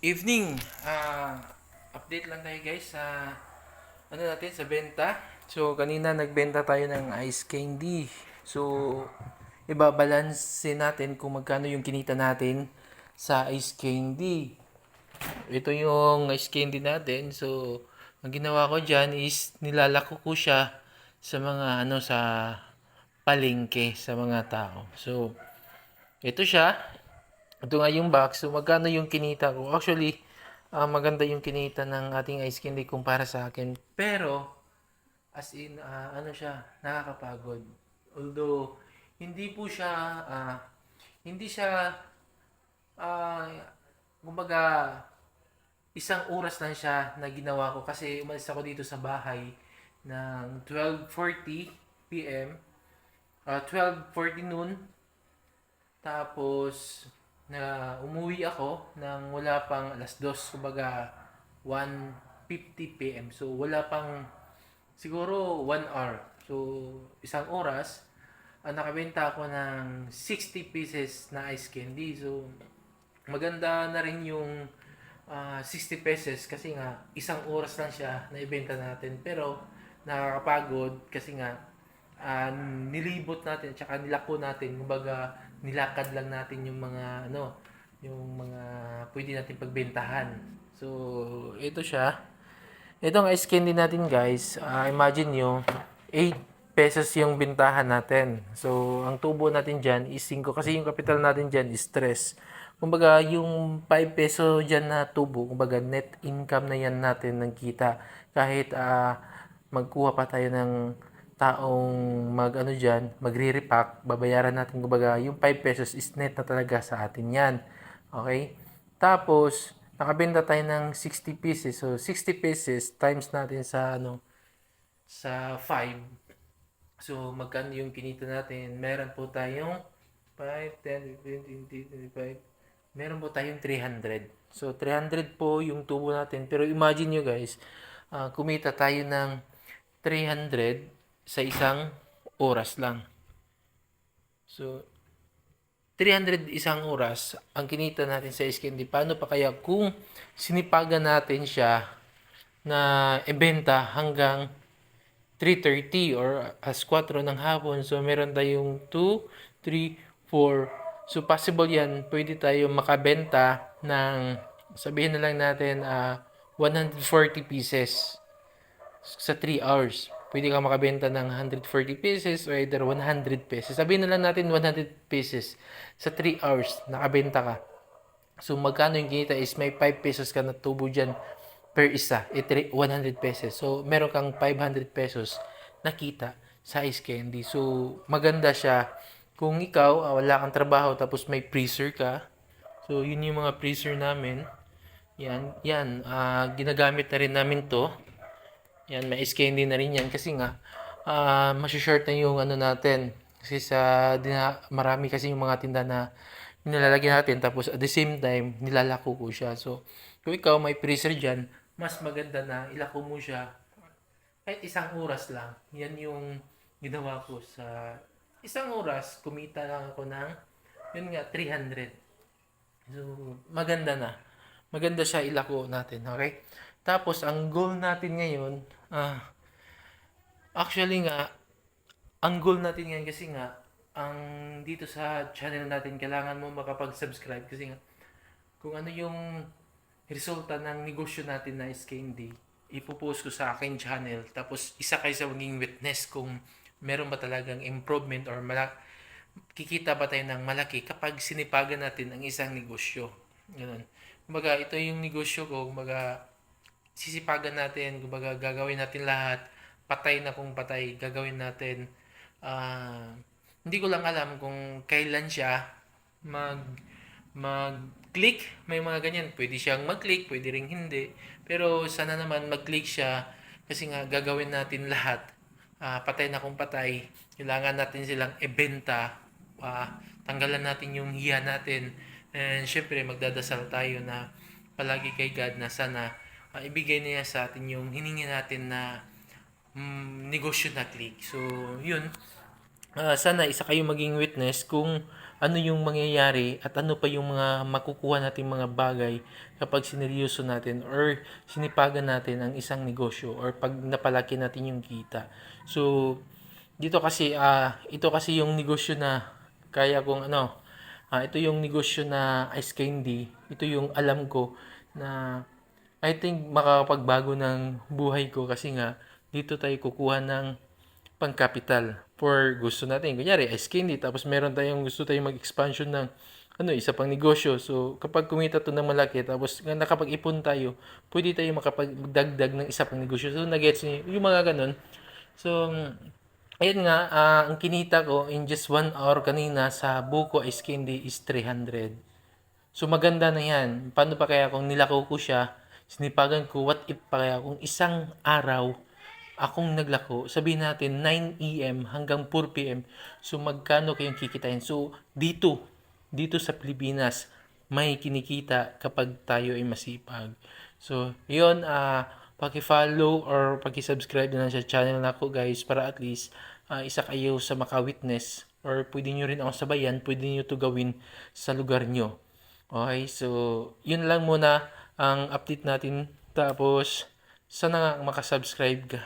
Evening. Update lang tayo guys sa ano natin sa benta. So kanina nagbenta tayo ng ice candy. So ibabalanse natin kung magkano yung kinita natin sa ice candy. Ito yung ice candy natin. So ang ginawa ko diyan is nilalako ko siya sa mga sa palengke sa mga tao. So ito siya. Ito nga yung box. So, magkano yung kinita ko? Actually, maganda yung kinita ng ating ice candy kumpara sa akin. Pero, as in, nakakapagod. Although, hindi po siya, hindi siya, ah, kumbaga, isang oras lang siya na ginawa ko kasi umalis ako dito sa bahay ng 12:40 p.m. 12:40 noon. Tapos, umuwi ako nang wala pang alas 2, kumbaga 1:50 p.m. So, wala pang siguro 1 hour. So, isang oras, nakabenta ako ng 60 pieces na ice candy. So, maganda na rin yung 60 pesos kasi nga isang oras lang siya na ibenta natin. Pero, nakakapagod kasi nga nilibot natin tsaka nilako natin, kumbaga nilakad lang natin yung mga pwede natin pagbentahan. So ito siya, itong ice candy natin guys, imagine nyo 8 pesos yung bintahan natin. So ang tubo natin dyan is 5 kasi yung capital natin dyan is 3. Kumbaga yung 5 peso dyan na tubo, kumbaga net income na yan natin ng kita kahit magkuha pa tayo ng taong magre-repack, babayaran natin kumbaga yung 5 pesos is net na talaga sa atin yan. Okay? Tapos, nakabenta tayo ng 60 pieces. So, 60 pieces times natin sa 5. So, magkano yung kinita natin? Meron po tayong 5, 10, 15, 20, 25. Meron po tayong 300. So, 300 po yung tubo natin. Pero imagine nyo guys, kumita tayo ng 300 sa isang oras lang. So, 300 isang oras ang kinita natin sa ice candy. Paano pa kaya kung sinipagan natin siya na ibenta hanggang 3:30 or as 4 ng hapon. So, meron tayong 2, 3, 4. So, possible yan. Pwede tayo makabenta ng, sabihin na lang natin, 140 pieces sa 3 hours. Pwede kang makabenta ng 140 pieces or either 100 pesos. Sabihin na lang natin 100 pieces sa 3 hours nakabenta ka. So magkano yung kinita is may 5 pesos ka na tubo dyan per isa. 100 pesos. So meron kang 500 pesos na kita sa ice candy. So maganda siya kung ikaw wala kang trabaho tapos may freezer ka. So yun yung mga freezer namin. Yan, ginagamit na rin namin to. Yan, may candy na rin yan kasi nga short na yung natin. Kasi marami kasi yung mga tinda na nilalagyan natin tapos at the same time nilalako ko siya. So, kung ikaw may freezer dyan, mas maganda na ilako mo siya kahit isang oras lang. Yan yung ginawa ko sa isang oras, kumita lang ako ng yun nga 300. So, maganda na. Maganda siya ilako natin, okay? Tapos, ang goal natin ngayon, actually nga, ang goal natin ngayon kasi nga, ang dito sa channel natin, kailangan mo makapag-subscribe kasi nga, kung ano yung resulta ng negosyo natin na is candy, ipopost ko sa akin channel. Tapos, isa kayo sa maging witness kung meron ba talagang improvement or kikita ba tayo ng malaki kapag sinipagan natin ang isang negosyo. Ganun. Kumbaga, ito yung negosyo ko. Kumbaga, sisipagan natin. Kumbaga, gagawin natin lahat. Patay na kung patay. Gagawin natin. Ah, hindi ko lang alam kung kailan siya mag mag-click. May mga ganyan. Pwede siyang mag-click, pwede ring hindi. Pero sana naman mag-click siya kasi nga gagawin natin lahat. Patay na kung patay. Kailangan natin silang ibenta. Tanggalan natin yung hiya natin. And syempre magdadasal tayo na palagi kay God na sana ibigay niya sa atin yung hiningi natin na negosyo na click. So, yun. Sana isa kayo maging witness kung ano yung mangyayari at ano pa yung mga makukuha nating mga bagay kapag sineryoso natin or sinipagan natin ang isang negosyo or pag napalaki natin yung kita. So, dito kasi ito kasi yung negosyo na kaya kong ito yung negosyo na ice candy. Ito yung alam ko na I think makakapagbago ng buhay ko kasi nga dito tayo kukuha ng pang-capital for gusto natin. Kunyari, ice candy, tapos meron tayong gusto tayong mag-expansion ng isa pang negosyo. So, kapag kumita to ng malaki, tapos nakapag-ipon tayo, pwede tayo makapagdagdag ng isa pang negosyo. So, nagets niyo yung mga ganun. So, ayun nga, ang kinita ko in just 1 hour kanina sa buko ice candy is 300. So maganda na yan. Paano pa kaya kung nilako ko siya, sinipagan ko, what if pa kaya kung isang araw akong naglako, sabihin natin 9 AM hanggang 4 PM, so magkano kayong kikitain? So dito sa Pilipinas, may kinikita kapag tayo ay masipag. So, yun, paki-follow or paki-subscribe na lang sa channel na ko guys para at least isa kayo sa maka-witness or pwede nyo rin ako sabayan, pwede nyo to gawin sa lugar nyo. Okay, so yun lang muna ang update natin. Tapos, sana nga makasubscribe ka